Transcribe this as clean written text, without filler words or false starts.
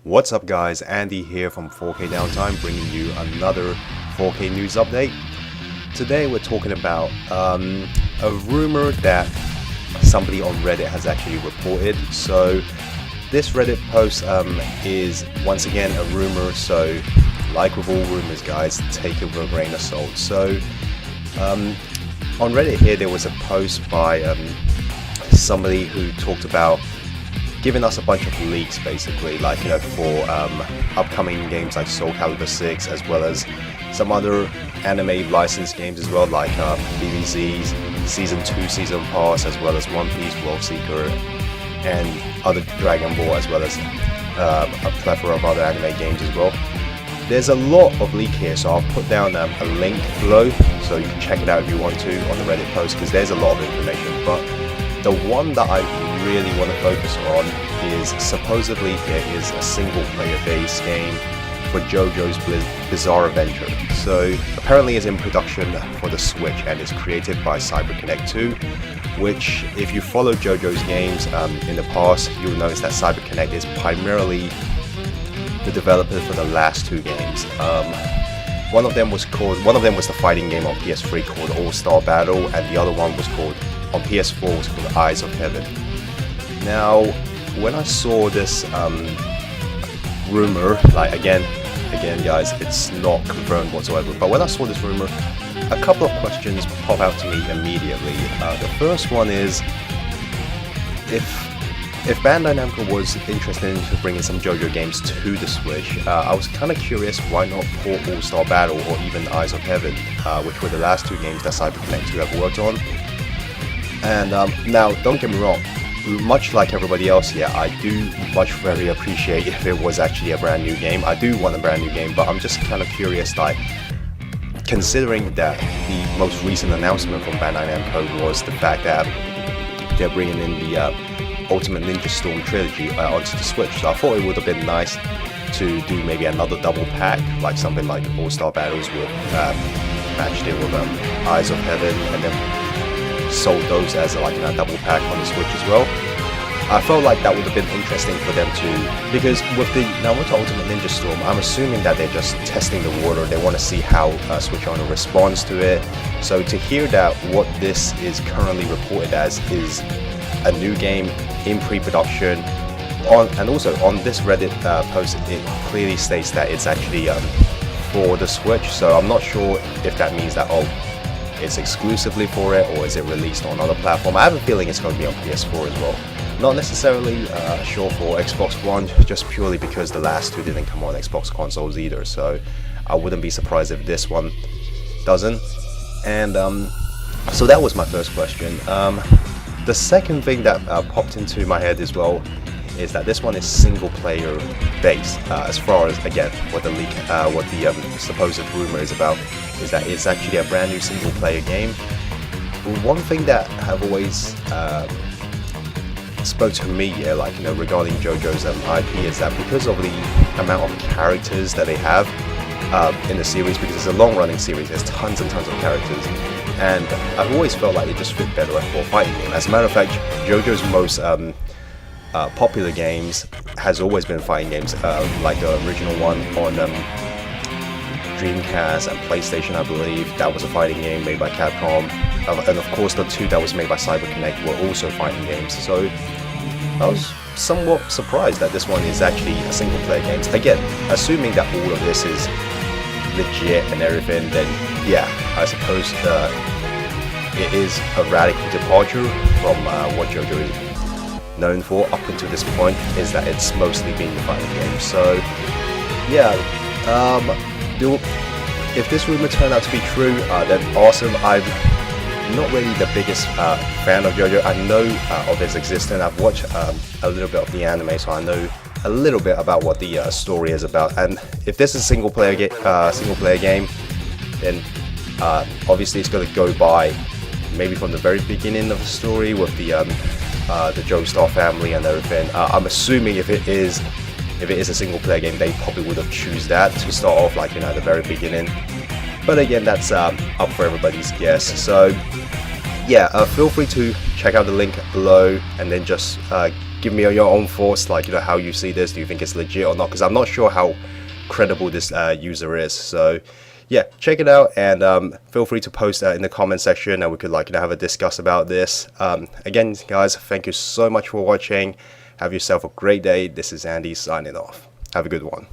What's up guys, Andy here from 4K Downtime, bringing you another 4K news update. Today we're talking about a rumor that somebody on Reddit has actually reported. So this Reddit post is once again a rumor, so like with all rumors guys, take it with a grain of salt. So on Reddit here there was a post by somebody who talked about giving us a bunch of leaks basically, like for upcoming games like Soul Calibur 6, as well as some other anime licensed games as well, like BBZ's Season 2 Season Pass, as well as One Piece World Seeker and other Dragon Ball, as well as a plethora of other anime games as well. There's a lot of leak here, so I'll put down a link below so you can check it out if you want to on the Reddit post, because there's a lot of information. But the one that I really want to focus on is supposedly there is a single player based game for JoJo's Bizarre Adventure. So apparently it's in production for the Switch and it's created by CyberConnect 2, which if you follow JoJo's games in the past, you'll notice that CyberConnect is primarily the developer for the last two games. One of them was the fighting game on PS3 called All Star Battle, and the other one was called on PS4 was called Eyes of Heaven. Now, when I saw this rumor, like again guys, it's not confirmed whatsoever, but when I saw this rumor, a couple of questions pop out to me immediately. The first one is, if Bandai Namco was interested in bringing some JoJo games to the Switch, I was kind of curious why not port All Star Battle or even Eyes of Heaven, which were the last two games that CyberConnect 2 have worked on. And now, don't get me wrong, much like everybody else here, I do much very appreciate if it was actually a brand new game. I do want a brand new game, but I'm just kind of curious, like, considering that the most recent announcement from Bandai Namco was the fact that they're bringing in the Ultimate Ninja Storm trilogy onto the Switch. So I thought it would have been nice to do maybe another double pack, like something like All Star Battles with matched it with Eyes of Heaven, and then sold those as like a double pack on the Switch as well. I felt like that would have been interesting for them to, because with the Naruto Ultimate Ninja Storm, I'm assuming that they're just testing the water. They want to see how Switch owner responds to it. So to hear that what this is currently reported as is a new game in pre-production, and also on this Reddit post it clearly states that it's actually for the Switch. So I'm not sure if that means that it's exclusively for it, or is it released on other platform. I have a feeling it's going to be on PS4 as well. Not necessarily sure for Xbox One, just purely because the last two didn't come on Xbox consoles either, so I wouldn't be surprised if this one doesn't. And so that was my first question. The second thing that popped into my head as well is that this one is single player based. As far as, again, what the leak, what the supposed rumor is about, is that it's actually a brand new single player game. One thing that have always spoke to me, regarding JoJo's IP, is that because of the amount of characters that they have in the series, because it's a long running series, there's tons and tons of characters, and I've always felt like it just fit better for a fighting game. As a matter of fact, JoJo's most popular games has always been fighting games, like the original one on Dreamcast and PlayStation, I believe. That was a fighting game made by Capcom, and of course the two that was made by CyberConnect were also fighting games. So I was somewhat surprised that this one is actually a single player game. Again, assuming that all of this is legit and everything, then yeah, I suppose it is a radical departure from what JoJo is known for up until this point, is that it's mostly been the fighting game. So yeah, if this rumor turned out to be true, then awesome. I'm not really the biggest fan of JoJo. I know of its existence. I've watched a little bit of the anime, so I know a little bit about what the story is about. And if this is a single player game, then obviously it's going to go by maybe from the very beginning of the story with the Joestar family and everything. I'm assuming if it is a single player game, they probably would have choose that to start off, like, at the very beginning. But again, that's up for everybody's guess. So yeah, feel free to check out the link below and then just give me your own thoughts, like, you know, how you see this. Do you think it's legit or not? Because I'm not sure how credible this user is. So yeah, check it out, and feel free to post in the comment section, and we could, like, you know, have a discuss about this. Again, guys, thank you so much for watching. Have yourself a great day. This is Andy signing off. Have a good one.